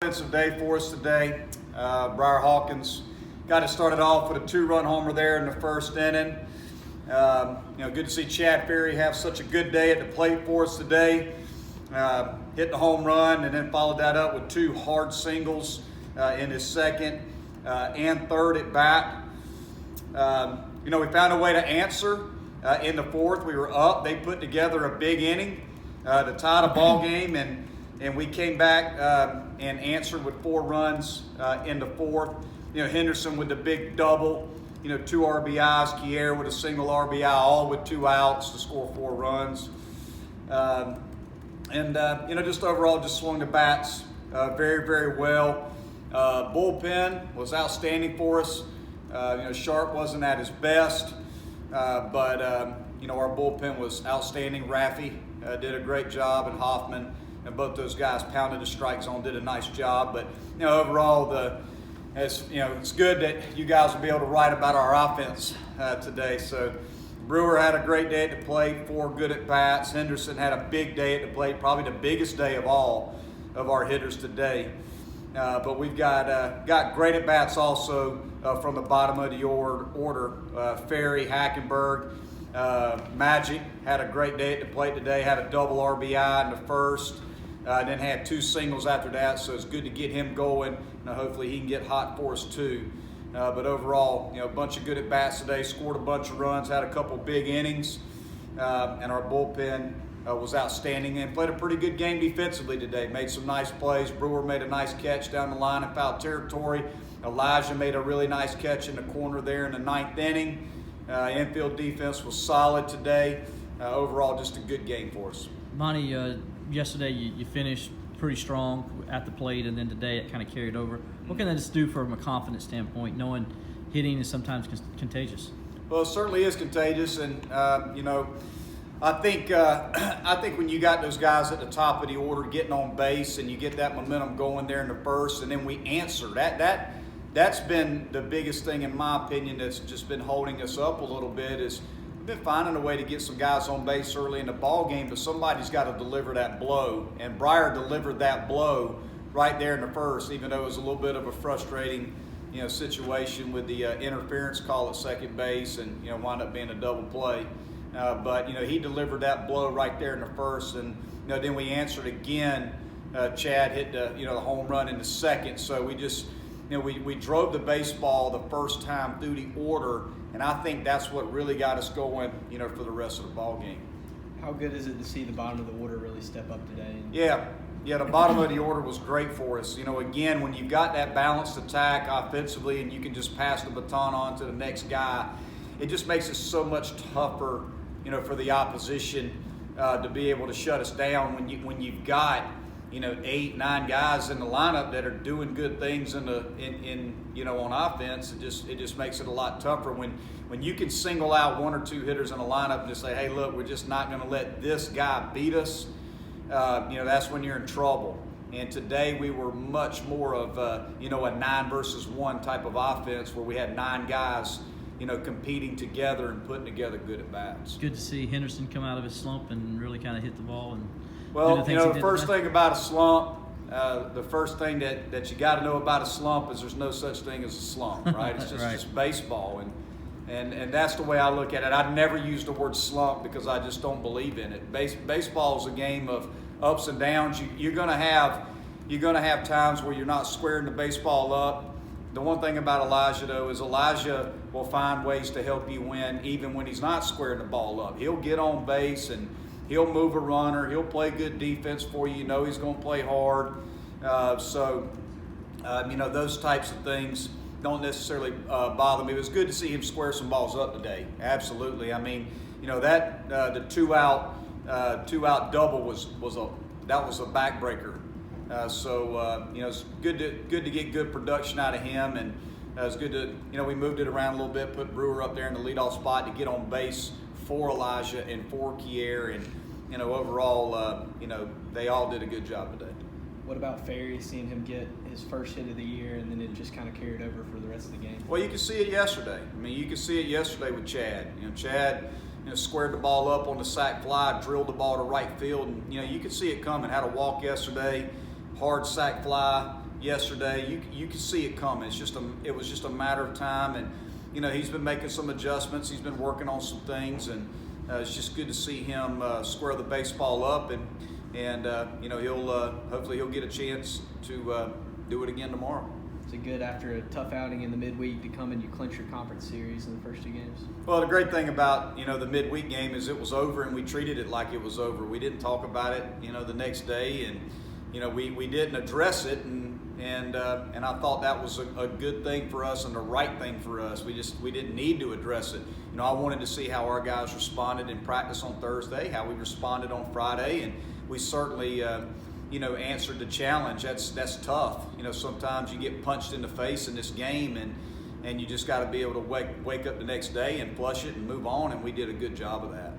offensive day for us today. Briar Hawkins got it started off with a 2-run homer there in the first inning. Good to see Chad Ferry have such a good day at the plate for us today. Hit the home run and then followed that up with 2 hard singles in his second and third at bat. We found a way to answer in the fourth. We were up. They put together a big inning to tie the ball game, and we came back and answered with 4 runs in the fourth. Henderson with the big double, 2 RBIs, Kier with a single RBI, all with 2 outs to score 4 runs. Just overall just swung the bats very, very well. Bullpen was outstanding for us. Sharp wasn't at his best, but our bullpen was outstanding. Raffy did a great job, and Hoffman, and both those guys pounded the strike zone, did a nice job. But overall, it's good that you guys will be able to write about our offense today. So Brewer had a great day at the plate, 4 good at bats. Henderson had a big day at the plate, probably the biggest day of all of our hitters today. But we've got great at bats also from the bottom of the order. Ferry, Hackenberg, Magic had a great day at the plate today. Had a double RBI in the first, then had 2 singles after that. So it's good to get him going. Hopefully he can get hot for us too. But overall, a bunch of good at bats today. Scored a bunch of runs, had a couple big innings, and our bullpen was outstanding and played a pretty good game defensively today. Made some nice plays. Brewer made a nice catch down the line in foul territory. Elijah made a really nice catch in the corner there in the 9th inning. Infield defense was solid today. Overall, just a good game for us. Monty, yesterday you finished pretty strong at the plate, and then today it kind of carried over. What can that just do from a confidence standpoint, knowing hitting is sometimes contagious? Well, it certainly is contagious, and I think when you got those guys at the top of the order getting on base and you get that momentum going there in the first, and then we answer that's been the biggest thing in my opinion that's just been holding us up a little bit. Is we've been finding a way to get some guys on base early in the ball game, but somebody's got to deliver that blow, and Briar delivered that blow right there in the first, even though it was a little bit of a frustrating situation with the interference call at second base, and wound up being a double play. But he delivered that blow right there in the first, and then we answered again. Chad hit the home run in the second, so we just we drove the baseball the first time through the order, and I think that's what really got us going for the rest of the ball game. How good is it to see the bottom of the order really step up today? Yeah, the bottom of the order was great for us. Again, when you've got that balanced attack offensively and you can just pass the baton on to the next guy, it just makes it so much tougher for the opposition to be able to shut us down when you've got 8, 9 guys in the lineup that are doing good things on offense. It just makes it a lot tougher when you can single out 1 or 2 hitters in a lineup and just say, hey, look, we're just not going to let this guy beat us. That's when you're in trouble. And today we were much more of a 9 versus 1 type of offense where we had 9 guys competing together and putting together good at bats. It's good to see Henderson come out of his slump and really kind of hit the ball. And the first thing about a slump, the first thing that you got to know about a slump is there's no such thing as a slump, right? It's just, right. Just baseball, and that's the way I look at it. I'd never use the word slump because I just don't believe in it. Baseball is a game of ups and downs. You're gonna have times where you're not squaring the baseball up. The one thing about Elijah, though, is Elijah will find ways to help you win even when he's not squaring the ball up. He'll get on base and he'll move a runner. He'll play good defense for you. He's going to play hard. Those types of things don't necessarily bother me. It was good to see him square some balls up today. Absolutely. I mean, the 2-out double was a backbreaker. It's good to get good production out of him, and it's good to we moved it around a little bit, put Brewer up there in the leadoff spot to get on base for Elijah and for Kier, and overall they all did a good job today. What about Ferry, seeing him get his first hit of the year and then it just kind of carried over for the rest of the game? Well, you can see it yesterday. You can see it yesterday with Chad. Chad squared the ball up on the sac fly, drilled the ball to right field, and you could see it coming. Had a walk yesterday, hard sac fly, yesterday. You could see it coming. It was just a matter of time, and you know, he's been making some adjustments. He's been working on some things, and it's just good to see him square the baseball up, and you know, hopefully he'll get a chance to do it again tomorrow. Is it good after a tough outing in the midweek to come and you clinch your conference series in the first 2 games? Well, the great thing about, you know, the midweek game is it was over, and we treated it like it was over. We didn't talk about it, you know, the next day, and you know, we didn't address it, and I thought that was a good thing for us and the right thing for us. We didn't need to address it. You know, I wanted to see how our guys responded in practice on Thursday, how we responded on Friday, and we certainly you know, answered the challenge. That's tough. You know, sometimes you get punched in the face in this game, and you just got to be able to wake up the next day and flush it and move on, and we did a good job of that.